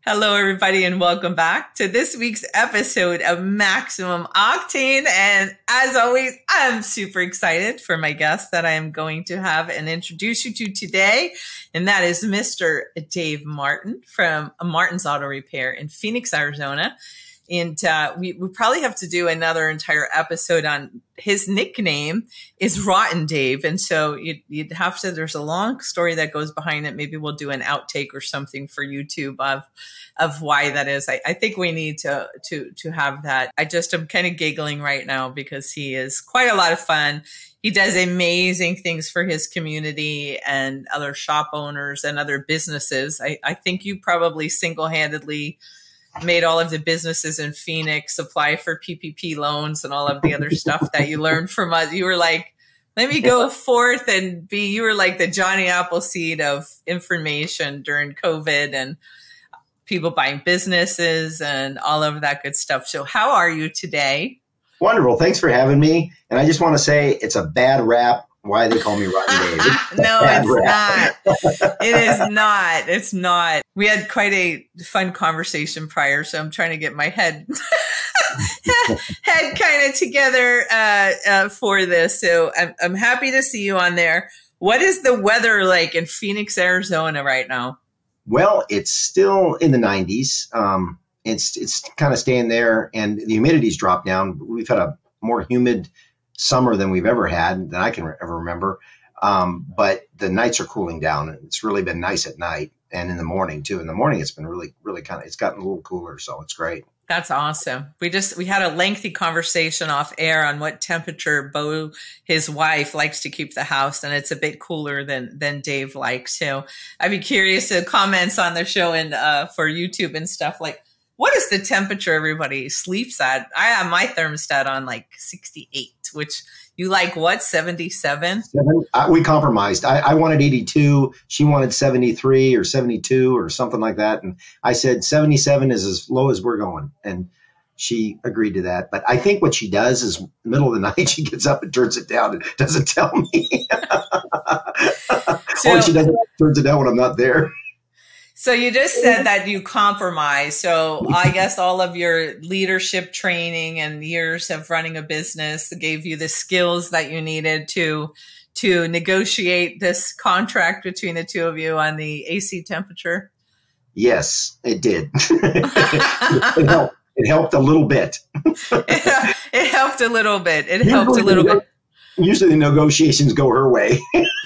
Hello, everybody, and welcome back to this week's episode of Maximum Octane. And as always, I'm super excited for my guest that I am going to have and introduce you to today. And that is Mr. Dave Martin from Martin's Auto Repair in Phoenix, Arizona. And we probably have to do another entire episode on his nickname is Rotten Dave. And so you'd have to, there's a long story that goes behind it. Maybe we'll do an outtake or something for YouTube of why that is. I think we need to have that. I'm kind of giggling right now because he is quite a lot of fun. He does amazing things for his community and other shop owners and other businesses. I think you probably single-handedly made all of the businesses in Phoenix apply for PPP loans and all of the other stuff that you learned from us. You were like, let me go forth and you were like the Johnny Appleseed of information during COVID and people buying businesses and all of that good stuff. So how are you today? Wonderful. Thanks for having me. And I just want to say it's a bad rap why they call me Rotten Dave. No, it's not. It is not. It's not. We had quite a fun conversation prior, so I'm trying to get my head kind of together for this. So I'm happy to see you on there. What is the weather like in Phoenix, Arizona right now? Well, it's still in the 90s. It's kind of staying there, and the humidity's dropped down. We've had a more humid summer than we've ever had, than I can ever remember. But the nights are cooling down. It's really been nice at night and in the morning too. In the morning, it's been really it's gotten a little cooler. So it's great. That's awesome. We had a lengthy conversation off air on what temperature Bo, his wife, likes to keep the house. And it's a bit cooler than Dave likes. So I'd be curious to comments on the show and for YouTube and stuff like, what is the temperature everybody sleeps at? I have my thermostat on like 68, which you like what, 77? We compromised. I wanted 82. She wanted 73 or 72 or something like that. And I said 77 is as low as we're going. And she agreed to that. But I think what she does is middle of the night, she gets up and turns it down and doesn't tell me. Or she turns it down when I'm not there. So you just said that you compromise. So I guess all of your leadership training and years of running a business gave you the skills that you needed to negotiate this contract between the two of you on the AC temperature. Yes, it did. It helped a little bit. It helped a little bit. It helped a little bit. Usually the negotiations go her way.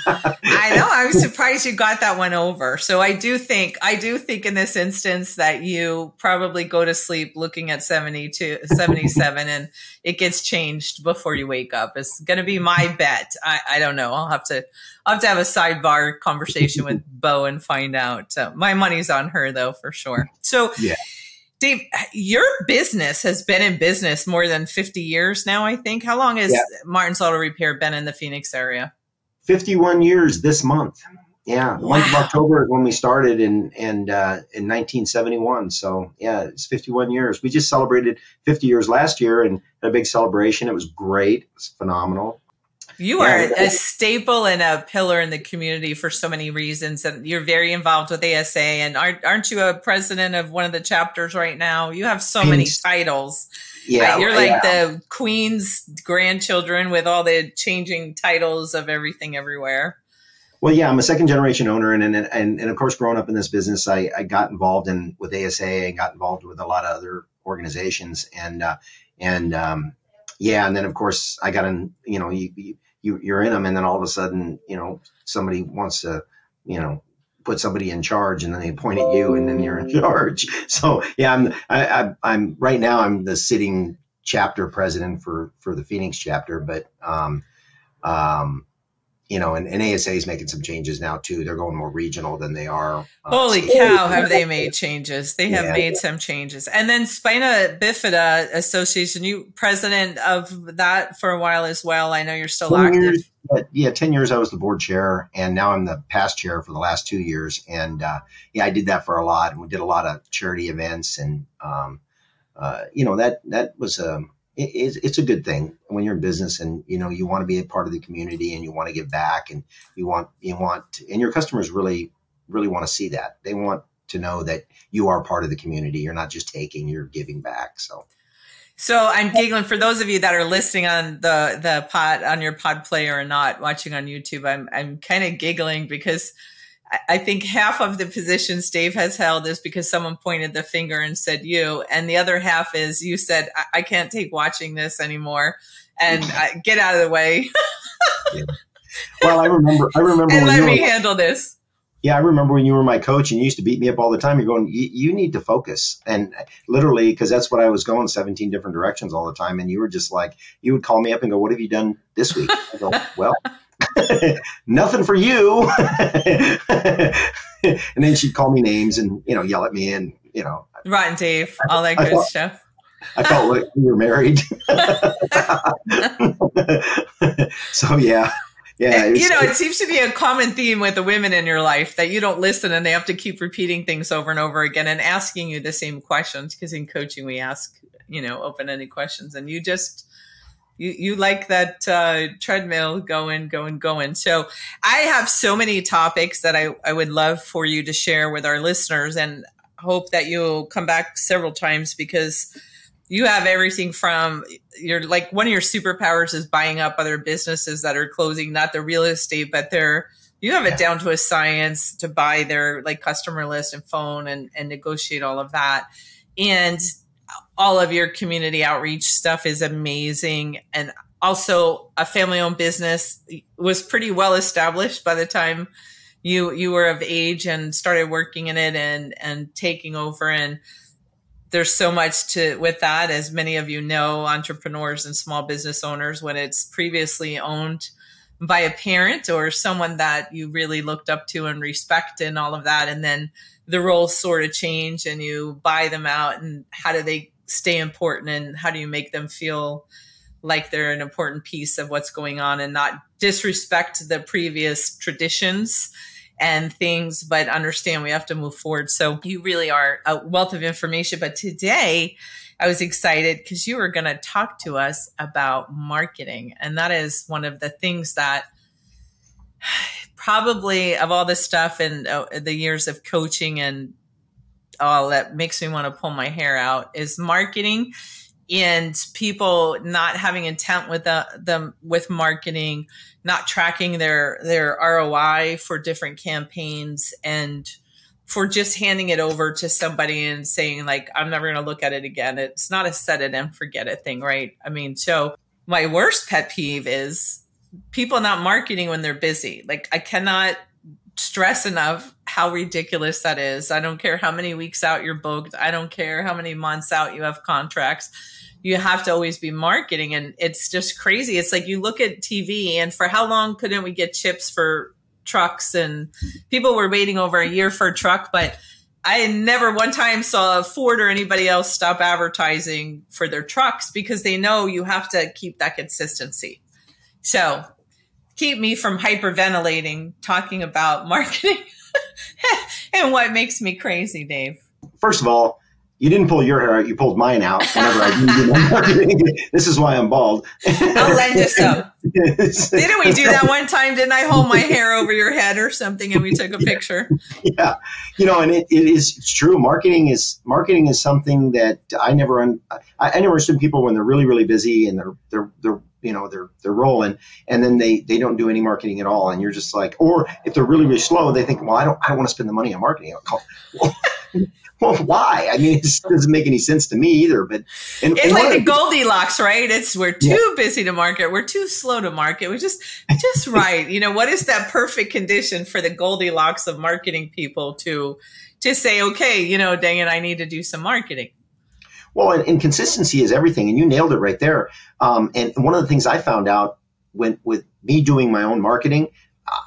I know. I was surprised you got that one over. So I do think in this instance that you probably go to sleep looking at 72, 77 and it gets changed before you wake up. It's going to be my bet. I don't know. I'll have to have a sidebar conversation with Bo and find out. My money's on her though, for sure. So yeah. Dave, your business has been in business more than 50 years now, I think. How long has Martin's Auto Repair been in the Phoenix area? 51 years this month. Yeah. Wow. Month of October is when we started in 1971. So yeah, it's 51 years. We just celebrated 50 years last year and had a big celebration. It was great. It was phenomenal. You are a staple and a pillar in the community for so many reasons, and you're very involved with ASA. And aren't you a president of one of the chapters right now? You have so many titles. Yeah, you're like the Queen's grandchildren with all the changing titles of everything everywhere. Well, yeah, I'm a second generation owner, and of course, growing up in this business, I got involved with ASA and got involved with a lot of other organizations, and then of course I got in. You're in them, and then all of a sudden, somebody wants to, put somebody in charge, and then they point at you, and then you're in charge. So yeah, I'm right now I'm the sitting chapter president for the Phoenix chapter, but and ASA is making some changes now too. They're going more regional than they are. Holy cow, have they made changes? They have made some changes. And then Spina Bifida Association, you president of that for a while as well. I know you're still active. 10 years I was the board chair, and now I'm the past chair for the last 2 years. And I did that for a lot, and we did a lot of charity events, and that was it's a good thing when you're in business, and you want to be a part of the community, and you want to give back, and you want and your customers really want to see that. They want to know that you are part of the community. You're not just taking, you're giving back. So I'm giggling for those of you that are listening on the pod, on your pod player, or not watching on YouTube. I'm kind of giggling because I think half of the positions Dave has held is because someone pointed the finger and said you, and the other half is you said, I can't take watching this anymore, and get out of the way. Yeah. Well, I remember. And let me handle this. Yeah, I remember when you were my coach and you used to beat me up all the time. You're going, you need to focus. And literally, because that's what I was going 17 different directions all the time. And you were just like, you would call me up and go, what have you done this week? I go, well, nothing for you. And then she'd call me names and, yell at me and, Rotten Dave, all that good stuff. I felt like we were married. So, yeah. Yeah, it seems to be a common theme with the women in your life that you don't listen and they have to keep repeating things over and over again and asking you the same questions, because in coaching we ask, open-ended questions, and you just, you like that treadmill going. So I have so many topics that I would love for you to share with our listeners, and hope that you'll come back several times, because you have everything from one of your superpowers is buying up other businesses that are closing, not the real estate, but you have it down to a science to buy their customer list and phone and negotiate all of that. And all of your community outreach stuff is amazing. And also a family owned business was pretty well established by the time you were of age and started working in it and taking over. And there's so much with that, as many of you know, entrepreneurs and small business owners, when it's previously owned by a parent or someone that you really looked up to and respect and all of that. And then the roles sort of change and you buy them out, and how do they stay important, and how do you make them feel like they're an important piece of what's going on and not disrespect the previous traditions and things, but understand we have to move forward. So you really are a wealth of information. But today I was excited because you were going to talk to us about marketing. And that is one of the things that probably of all the stuff and the years of coaching and all that makes me want to pull my hair out is marketing, and people not having intent with with marketing, not tracking their ROI for different campaigns, and for just handing it over to somebody and saying I'm never going to look at it again. It's not a set it and forget it thing, right? I mean, so my worst pet peeve is people not marketing when they're busy. I cannot stress enough how ridiculous that is. I don't care how many weeks out you're booked. I don't care how many months out you have contracts. You have to always be marketing. And it's just crazy. It's you look at TV, and for how long couldn't we get chips for trucks? And people were waiting over a year for a truck, but I never one time saw Ford or anybody else stop advertising for their trucks, because they know you have to keep that consistency. So keep me from hyperventilating, talking about marketing and what makes me crazy, Dave. First of all, you didn't pull your hair out. You pulled mine out whenever I do my marketing. This is why I'm bald. I'll lend you some. Didn't we do that one time? Didn't I hold my hair over your head or something and we took a picture? Yeah. And it's true. Marketing is something that I never understood people when they're really, really busy and they're rolling, and then they don't do any marketing at all. And you're just or if they're really, really slow, they think, well, I don't want to spend the money on marketing. Well, why? I mean, it doesn't make any sense to me either. But it's like the Goldilocks, right? We're too busy to market. We're too slow to market. We're just right. What is that perfect condition for the Goldilocks of marketing people to say, okay, dang it, I need to do some marketing. Well, and consistency is everything. And you nailed it right there. And one of the things I found out with me doing my own marketing,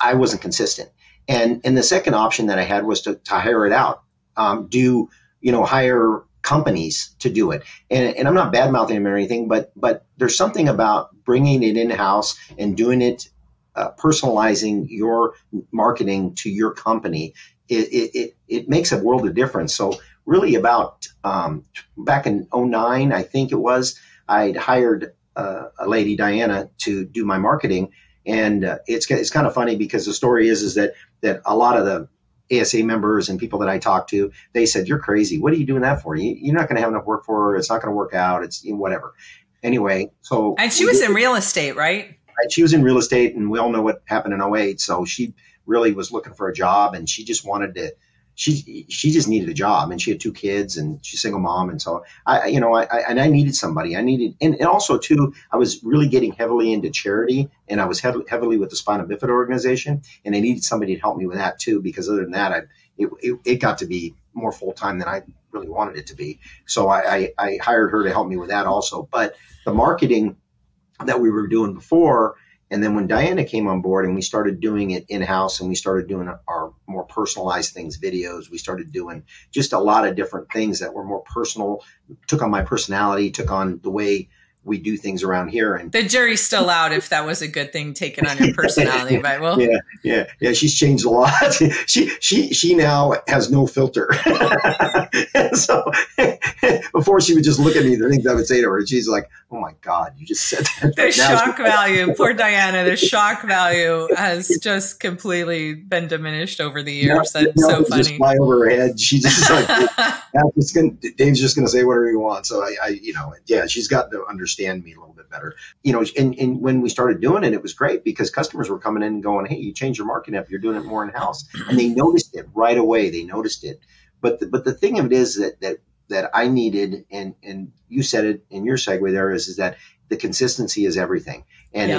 I wasn't consistent. And the second option that I had was to hire it out. Hire companies to do it. And I'm not bad mouthing them or anything, but there's something about bringing it in-house and doing it, personalizing your marketing to your company. It makes a world of difference. So really about, back in 2009, I think it was, I'd hired a lady, Diana, to do my marketing. And it's kind of funny because the story is that a lot of ASA members and people that I talked to, they said, "You're crazy. What are you doing that for? You're not going to have enough work for her. It's not going to work out. It's whatever." Anyway, so. And she was in real estate, right? She was in real estate, and we all know what happened in '08. So she really was looking for a job, and she just wanted to, she just needed a job, and she had 2 kids, and she's a single mom. And so I needed somebody. And also too, I was really getting heavily into charity, and I was heavily with the Spinal Bifida organization, and I needed somebody to help me with that too, because other than that, it got to be more full-time than I really wanted it to be. So I hired her to help me with that also. But the marketing that we were doing before, and then when Diana came on board and we started doing it in-house, and we started doing our more personalized things, videos, we started doing just a lot of different things that were more personal, took on my personality, took on the way we do things around here. And the jury's still out if that was a good thing, taken on your personality, but well, yeah. She's changed a lot. She now has no filter. So before, she would just look at me, the things I would say to her, and she's like, "Oh my God, you just said that." The shock value, poor Diana, the shock value has just completely been diminished over the years. That's so funny. Just fly over her head. She's just like, Dave's just going to say whatever he wants. So she's got to understand me a little bit better. And when we started doing it, it was great because customers were coming in and going, "Hey, you changed your marketing up. You're doing it more in-house." And they noticed it right away. They noticed it. But the thing of it is that I needed, and you said it in your segue there, is that the consistency is everything. And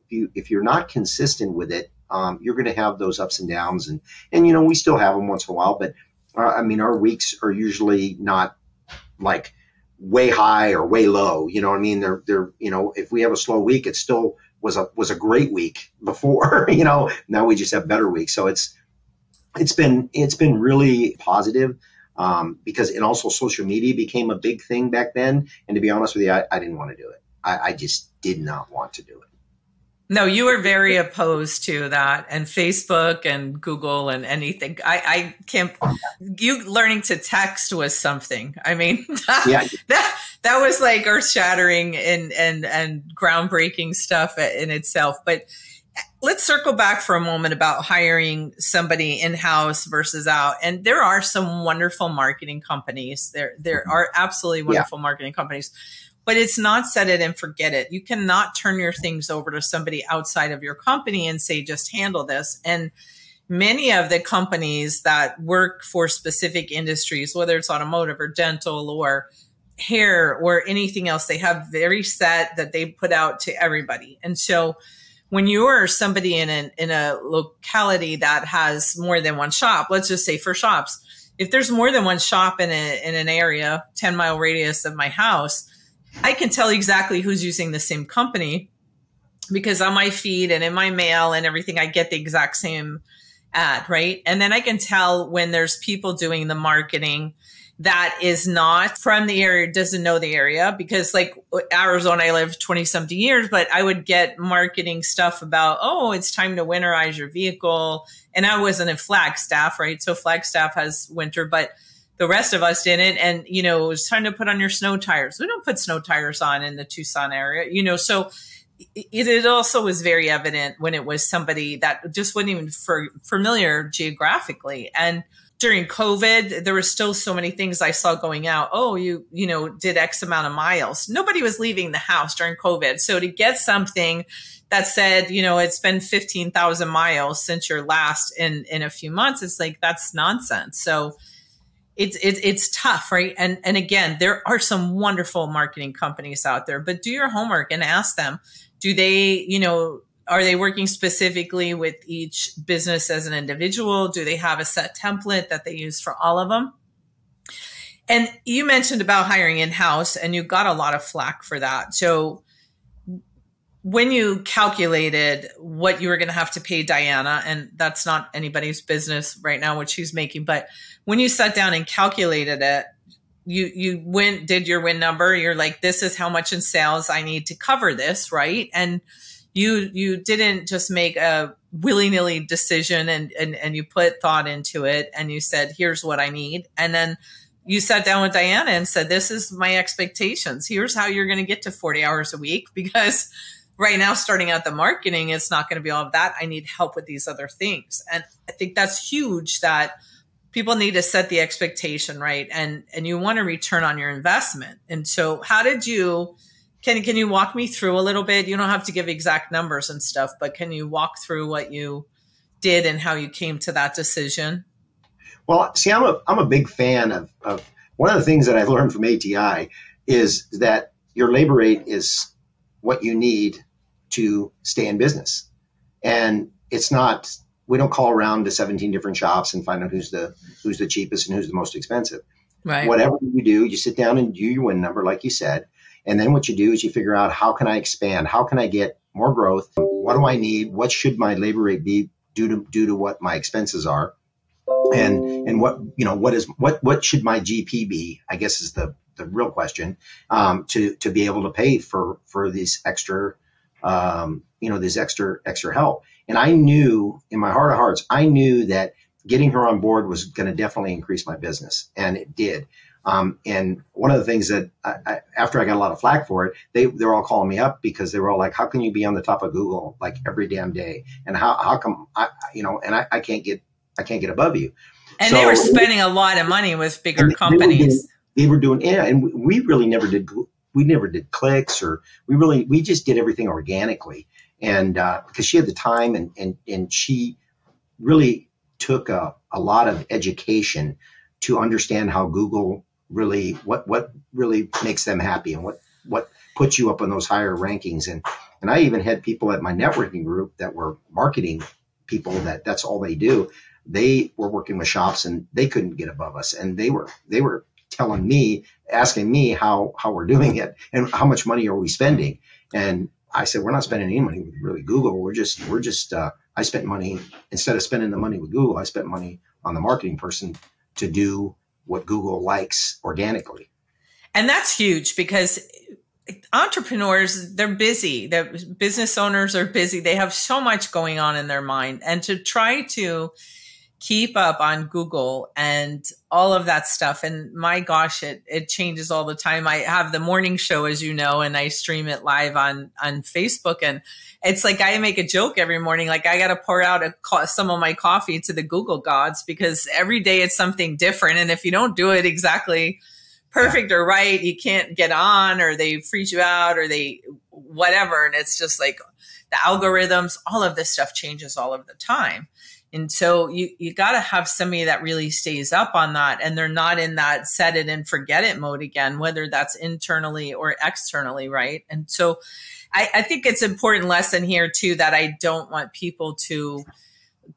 if you're not consistent with it, you're going to have those ups and downs. And we still have them once in a while, but our weeks are usually not like way high or way low. You know what I mean? They're if we have a slow week, it still was a great week before. Now we just have better weeks. So it's been really positive, because, and also social media became a big thing back then. And to be honest with you, I didn't want to do it. I just did not want to do it. No, you were very opposed to that, and Facebook and Google and anything. I can't. You learning to text was something. I mean, that was like earth shattering and groundbreaking stuff in itself. But let's circle back for a moment about hiring somebody in-house versus out. And there are some wonderful marketing companies. There are absolutely wonderful marketing companies. But it's not set it and forget it. You cannot turn your things over to somebody outside of your company and say, just handle this. And many of the companies that work for specific industries, whether it's automotive or dental or hair or anything else, they have very set that they put out to everybody. And so when you're somebody in a locality that has more than one shop, let's just say for shops, if there's more than one shop in an area, 10-mile radius of my house, I can tell exactly who's using the same company because on my feed and in my mail and everything, I get the exact same ad, right? And then I can tell when there's people doing the marketing that is not from the area, doesn't know the area, because like Arizona, I lived 20 something years, but I would get marketing stuff about, oh, it's time to winterize your vehicle. And I wasn't in Flagstaff, right? So Flagstaff has winter, but the rest of us didn't. And, it was time to put on your snow tires. We don't put snow tires on in the Tucson area, so it also was very evident when it was somebody that just wasn't even familiar geographically. And during COVID, there were still so many things I saw going out. Oh, you did X amount of miles. Nobody was leaving the house during COVID. So to get something that said, it's been 15,000 miles since your last in a few months, it's like, that's nonsense. So it's tough, right? And again, there are some wonderful marketing companies out there, but do your homework and ask them, do they, are they working specifically with each business as an individual? Do they have a set template that they use for all of them? And you mentioned about hiring in-house, and you got a lot of flack for that. So when you calculated what you were going to have to pay Diana, and that's not anybody's business right now what she's making, but when you sat down and calculated it, you did your win number. You're like, this is how much in sales I need to cover this, right? And you didn't just make a willy-nilly decision and you put thought into it and you said, here's what I need. And then you sat down with Diana and said, this is my expectations. Here's how you're going to get to 40 hours a week, because right now, starting out the marketing, it's not going to be all of that. I need help with these other things. And I think that's huge, that people need to set the expectation, right? And you want to return on your investment. And so how did you, can you walk me through a little bit? You don't have to give exact numbers and stuff, but can you walk through what you did and how you came to that decision? Well, see, I'm a big fan of one of the things that I learned from ATI is that your labor rate is what you need to stay in business. And it's not, we don't call around to 17 different shops and find out who's the cheapest and who's the most expensive. Right. Whatever you do, you sit down and do your win number, like you said. And then what you do is you figure out, how can I expand? How can I get more growth? What do I need? What should my labor rate be due to what my expenses are? And what, you know, what should my GP be, I guess, is the real question, to be able to pay for these extra, this extra help. And I knew in my heart of hearts, I knew that getting her on board was going to definitely increase my business, and it did. And one of the things that after I got a lot of flack for it, they're all calling me up because they were all like, how can you be on the top of Google like every damn day? And how come I can't get above you. And they were spending a lot of money with bigger companies. They were doing, and we really never did. We never did clicks, or we just did everything organically. And because she had the time, and she really took a lot of education to understand how Google really, what really makes them happy, and what puts you up on those higher rankings. And I even had people at my networking group that were marketing people that's all they do. They were working with shops and they couldn't get above us. And they were telling me, asking me how we're doing it and how much money are we spending. And I said, we're not spending any money with really Google. We're just I spent money, instead of spending the money with Google, I spent money on the marketing person to do what Google likes organically. And that's huge, because entrepreneurs, they're busy. The business owners are busy. They have so much going on in their mind. And to try to keep up on Google and all of that stuff. And my gosh, it changes all the time. I have the morning show, as you know, and I stream it live on Facebook. And it's like, I make a joke every morning. Like, I got to pour out some of my coffee to the Google gods, because every day it's something different. And if you don't do it exactly perfect or right, you can't get on, or they freeze you out, or they whatever. And it's just like the algorithms, all of this stuff changes all of the time. And so you got to have somebody that really stays up on that, and they're not in that set it and forget it mode again, whether that's internally or externally, right? And so I think it's an important lesson here too, that I don't want people to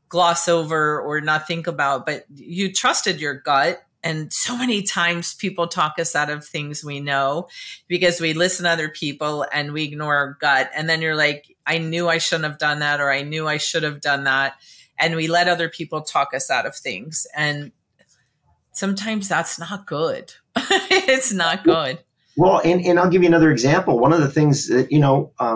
gloss over or not think about, but you trusted your gut. And so many times people talk us out of things we know because we listen to other people and we ignore our gut. And then you're like, I knew I shouldn't have done that, or I knew I should have done that. And we let other people talk us out of things. And sometimes that's not good. It's not good. Well, and I'll give you another example. One of the things that,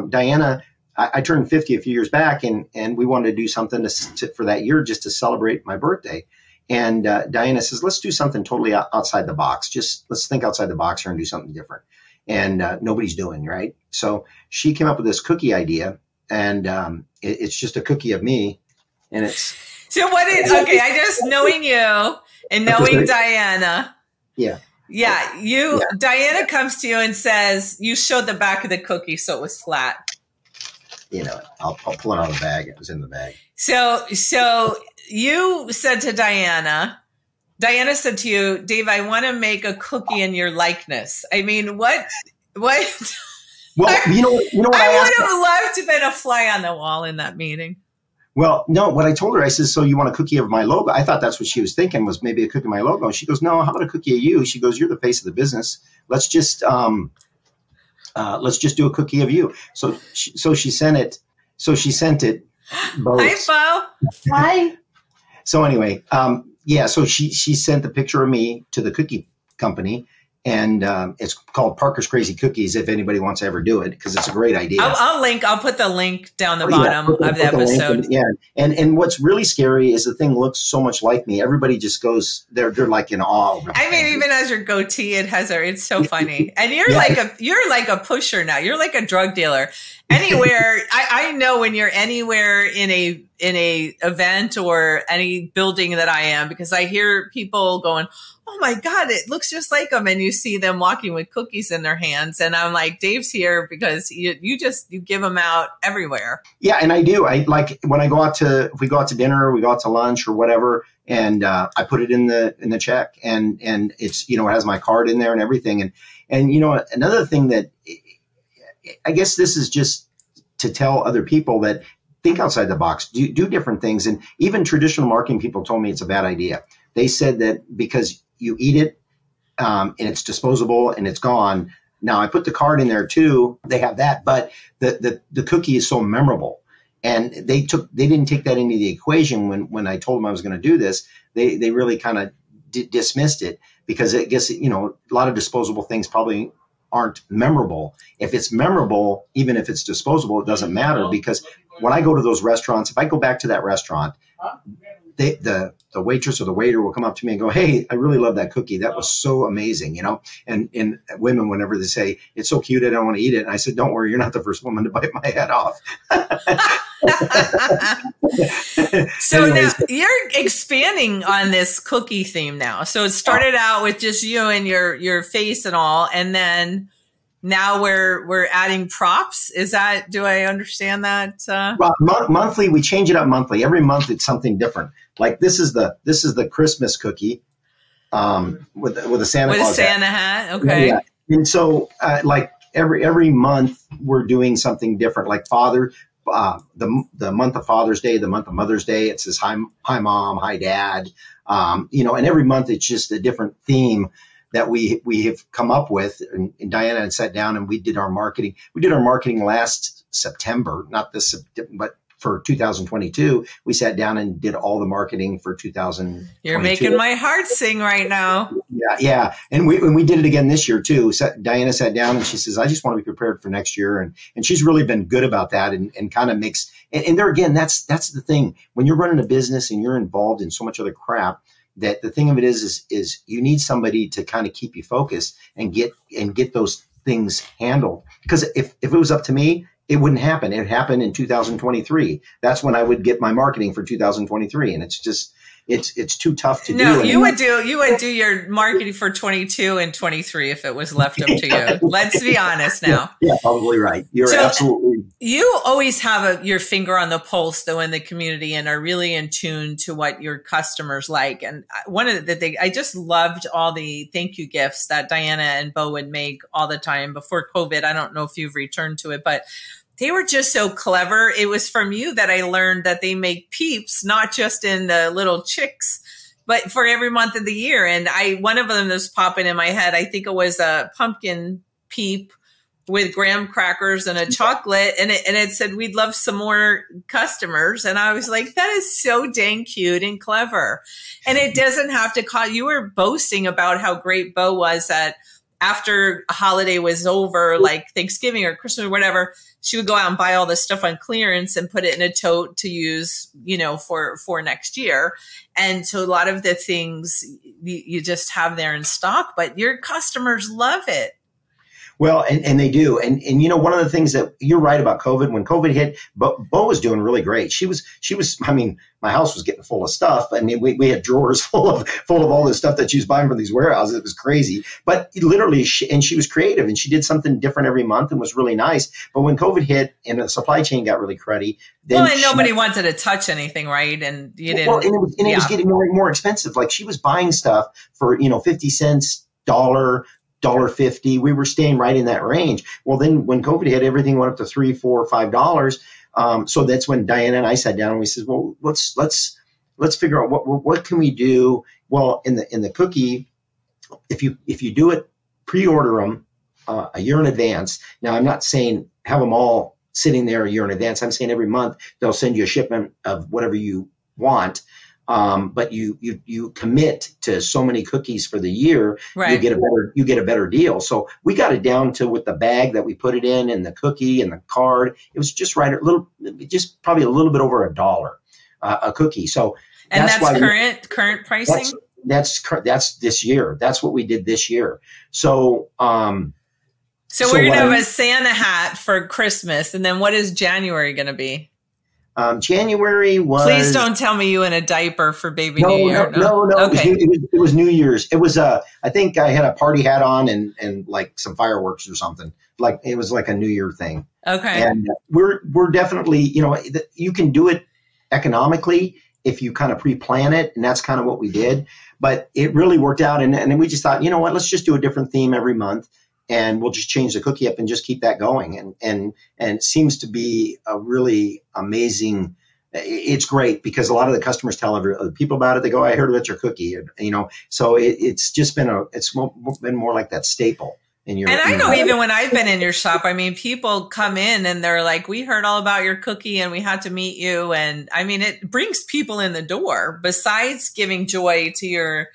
Diana, I turned 50 a few years back, and we wanted to do something for that year just to celebrate my birthday. And Diana says, let's do something totally outside the box. Just let's think outside the box here and do something different. And nobody's doing, right? So she came up with this cookie idea, and it's just a cookie of me. And it's so what is okay. I just knowing you and knowing Diana. Yeah. Diana comes to you and says, you showed the back of the cookie, so it was flat. I'll pull it out of the bag. It was in the bag. So you said to Diana said to you, Dave, I want to make a cookie in your likeness. I mean, what? Well, you know what I would have loved to have been a fly on the wall in that meeting. Well, no, what I told her, I said, so you want a cookie of my logo? I thought that's what she was thinking, was maybe a cookie of my logo. And she goes, no, how about a cookie of you? She goes, you're the face of the business. Let's just do a cookie of you. So she sent it. So she sent it. Both. Hi, Bo. Hi. So anyway, so she sent the picture of me to the cookie company, And it's called Parker's Crazy Cookies, if anybody wants to ever do it, because it's a great idea. I'll put the link down the bottom of the episode. And what's really scary is the thing looks so much like me. Everybody just goes, they're like in awe. I mean, even as your goatee, it's so funny. And you're like a pusher now. You're like a drug dealer. Anywhere, I know when you're anywhere in a event or any building that I am, because I hear people going, oh my God, it looks just like them. And you see them walking with cookies in their hands. And I'm like, Dave's here because you give them out everywhere. Yeah. And I do. I like when if we go out to dinner, we go out to lunch or whatever, and I put it in the check, and it's, it has my card in there and everything. And another thing that I guess this is just to tell other people that think outside the box, do different things. And even traditional marketing people told me it's a bad idea. They said that because you eat it and it's disposable and it's gone. Now I put the card in there too. They have that, but the cookie is so memorable. And they didn't take that into the equation when I told them I was going to do this. They really kind of dismissed it, because I guess, a lot of disposable things probably aren't memorable. If it's memorable, even if it's disposable, it doesn't matter, because when I go to those restaurants, if I go back to that restaurant, the waitress or the waiter will come up to me and go, hey, I really love that cookie. That was so amazing, and women, whenever they say, it's so cute, I don't want to eat it. And I said, don't worry, you're not the first woman to bite my head off. So now you're expanding on this cookie theme now. So it started out with just you and your face and all, and then now we're adding props. Do I understand that? Well, monthly, we change it up monthly. Every month it's something different. Like this is the Christmas cookie with a Santa Claus with a Santa hat. Okay. Yeah. And so like every month we're doing something different. Like the month of Father's Day, the month of Mother's Day, it says hi mom, hi dad. And every month it's just a different theme that we have come up with. And Diana had sat down and we did our marketing. We did our marketing last September, not this September, but for 2022, we sat down and did all the marketing for 2022. You're making my heart sing right now. Yeah. And we did it again this year too. Diana sat down and she says, I just want to be prepared for next year. And she's really been good about that and kind of makes, and there again, that's the thing. When you're running a business and you're involved in so much other crap, that the thing of it is you need somebody to kind of keep you focused and get those things handled. Because if it was up to me, it wouldn't happen. It happened in 2023. That's when I would get my marketing for 2023. And it's just, it's too tough to do. No, you would do your marketing for 22 and 23 if it was left up to you. Let's be honest now. Yeah, probably right. You're absolutely. You always have your finger on the pulse though in the community and are really in tune to what your customers like. And one of the things, I just loved all the thank you gifts that Diana and Bo would make all the time before COVID. I don't know if you've returned to it, but they were just so clever. It was from you that I learned that they make peeps, not just in the little chicks, but for every month of the year. And one of them was popping in my head. I think it was a pumpkin peep with graham crackers and a chocolate. And it said, we'd love some more customers. And I was like, that is so dang cute and clever. And it doesn't have to cost. You were boasting about how great Bo was at after a holiday was over, like Thanksgiving or Christmas or whatever, she would go out and buy all this stuff on clearance and put it in a tote to use, for next year. And so a lot of the things you just have there in stock, but your customers love it. Well, and they do. And one of the things that you're right about COVID, when COVID hit, Bo was doing really great. She was, I mean, my house was getting full of stuff. I mean, we had drawers full of all this stuff that she was buying from these warehouses. It was crazy, but literally, she was creative and she did something different every month and was really nice. But when COVID hit and the supply chain got really cruddy, then nobody wanted to touch anything, right? And you didn't. Well, and it was getting more and more expensive. Like she was buying stuff for 50 cents, $1.50. We were staying right in that range. Well, then when COVID hit, everything went up to $3, $4, $5. So that's when Diana and I sat down and we said, well, let's figure out what can we do. Well, in the cookie, if you do it, pre-order them a year in advance. Now, I'm not saying have them all sitting there a year in advance. I'm saying every month they'll send you a shipment of whatever you want. but you commit to so many cookies for the year, Right. you get a better deal. So we got it down to with the bag that we put it in and the cookie and the card. It was just right just probably a little bit over $1 a cookie. So that's current pricing. That's this year. That's what we did this year. So we're gonna have a Santa hat for Christmas, and then what is January gonna be? January was. Please don't tell me you in a diaper for baby New Year. No. Okay. It was New Year's. It was I think I had a party hat on and like some fireworks or something. Like it was like a New Year thing. Okay. And we're definitely, you can do it economically if you kind of pre-plan it, and that's kind of what we did. But it really worked out, and then we just thought, you know what, let's just do a different theme every month. And we'll just change the cookie up and just keep that going. And it seems to be a really amazing. It's great because a lot of the customers tell other people about it. They go, I heard about your cookie, so it's just been it's been more like that staple. And I know even when I've been in your shop, I mean, people come in and they're like, we heard all about your cookie and we had to meet you. And I mean, it brings people in the door besides giving joy to your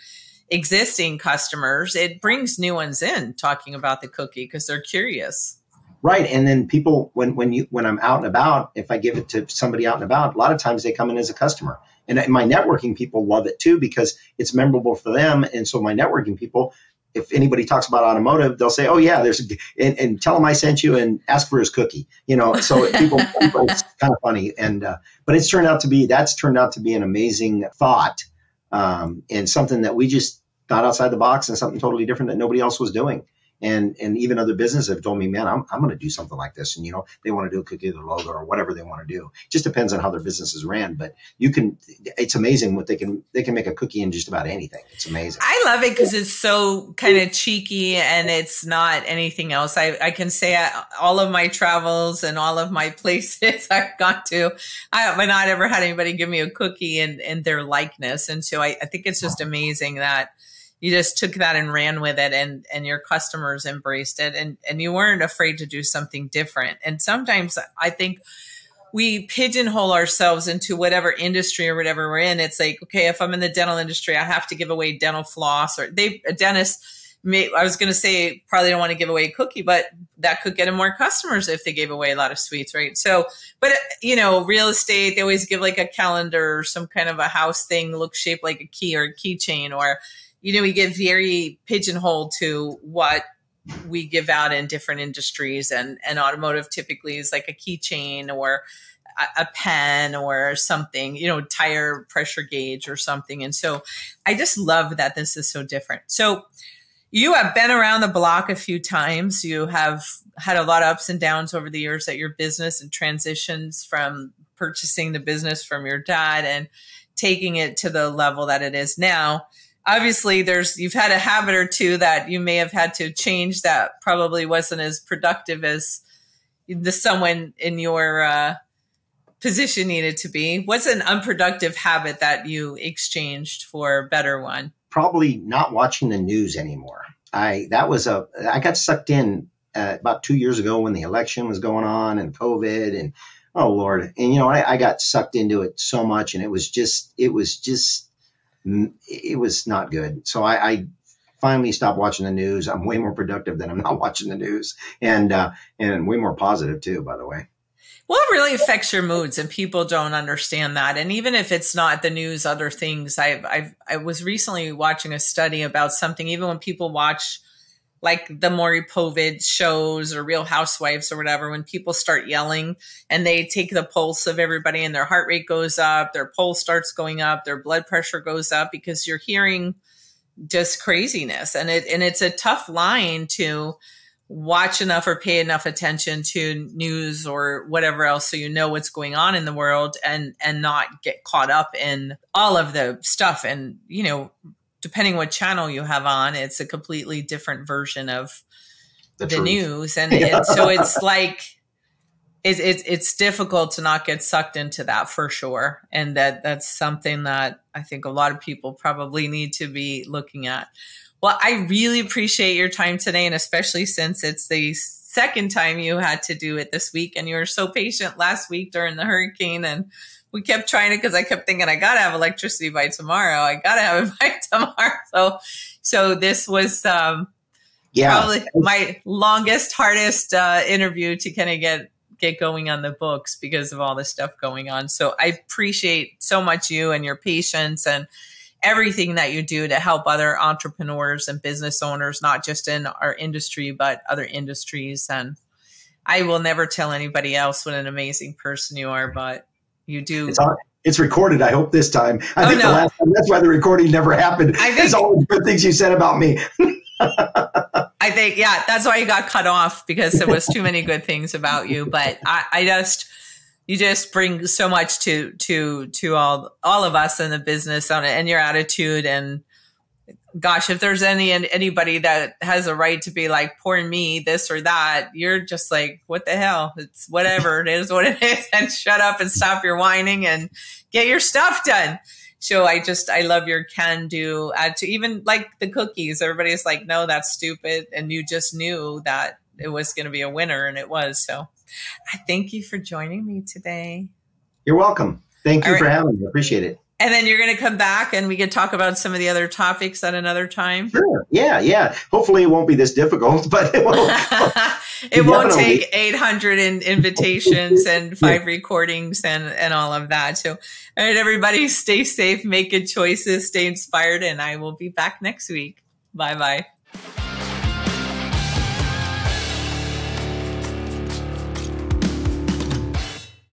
existing customers. It brings new ones in talking about the cookie because they're curious. Right. And then people, when I'm out and about, if I give it to somebody out and about, a lot of times they come in as a customer. And my networking people love it too because it's memorable for them. And so my networking people, if anybody talks about automotive, they'll say, oh yeah, and tell them I sent you and ask for his cookie, so people it's kind of funny. And, but that's turned out to be an amazing thought. And something that we just thought outside the box and something totally different that nobody else was doing. And even other businesses have told me, man, I'm going to do something like this. And, they want to do a cookie or logo or whatever they want to do. It just depends on how their business is ran. But it's amazing what they can make a cookie in just about anything. It's amazing. I love it because it's so kind of cheeky and it's not anything else. I can say all of my travels and all of my places I've gone to, I have not ever had anybody give me a cookie in their likeness. And so I think it's just amazing that you just took that and ran with it and your customers embraced it and you weren't afraid to do something different. And sometimes I think we pigeonhole ourselves into whatever industry or whatever we're in. It's like, okay, if I'm in the dental industry, I have to give away dental floss a dentist I was going to say probably don't want to give away a cookie, but that could get them more customers if they gave away a lot of sweets, right? So, but real estate, they always give like a calendar or some kind of a house thing, look shaped like a key or a keychain, or we get very pigeonholed to what we give out in different industries, and automotive typically is like a keychain or a pen or something, tire pressure gauge or something. And so I just love that this is so different. So you have been around the block a few times. You have had a lot of ups and downs over the years at your business and transitions from purchasing the business from your dad and taking it to the level that it is now. Obviously, you've had a habit or two that you may have had to change that probably wasn't as productive as someone in your position needed to be. What's an unproductive habit that you exchanged for a better one? Probably not watching the news anymore. I got sucked in about 2 years ago when the election was going on and COVID and oh Lord. And I got sucked into it so much, and it was not good. So I finally stopped watching the news. I'm way more productive than I'm not watching the news, and way more positive too, by the way. Well, it really affects your moods, and people don't understand that. And even if it's not the news, other things. I was recently watching a study about something. Even when people watch like the Maury Povich shows or Real Housewives or whatever, when people start yelling and they take the pulse of everybody and their heart rate goes up, their pulse starts going up, their blood pressure goes up because you're hearing just craziness. And it's a tough line to watch enough or pay enough attention to news or whatever else so you know what's going on in the world and not get caught up in all of the stuff. And, depending what channel you have on, it's a completely different version of the news. And so it's like, it's difficult to not get sucked into that for sure. And that's something that I think a lot of people probably need to be looking at. Well, I really appreciate your time today, and especially since it's the second time you had to do it this week, and you were so patient last week during the hurricane and we kept trying it because I kept thinking I got to have electricity by tomorrow. I got to have it by tomorrow. So this was probably my longest, hardest interview to kind of get going on the books because of all the stuff going on. So I appreciate so much you and your patience and everything that you do to help other entrepreneurs and business owners, not just in our industry, but other industries. And I will never tell anybody else what an amazing person you are, but you do. It's recorded, I hope, this time. I think the last time, that's why the recording never happened. There's all the good things you said about me. I think, yeah, that's why you got cut off, because there was too many good things about you. But you just bring so much to all of us in the business and your attitude. And gosh, if there's anybody that has a right to be like, poor me, this or that, you're just like, what the hell? It's whatever. It is what it is. And shut up and stop your whining and get your stuff done. So I love your can-do attitude. Even like the cookies, everybody's like, no, that's stupid. And you just knew that it was going to be a winner, and it was. So I thank you for joining me today. You're welcome. Thank you for having me. I appreciate it. And then you're going to come back and we can talk about some of the other topics at another time. Sure. Yeah. Hopefully it won't be this difficult, but it will. It won't take 800 invitations and 5 recordings and all of that. So, all right, everybody, stay safe, make good choices, stay inspired, and I will be back next week. Bye-bye.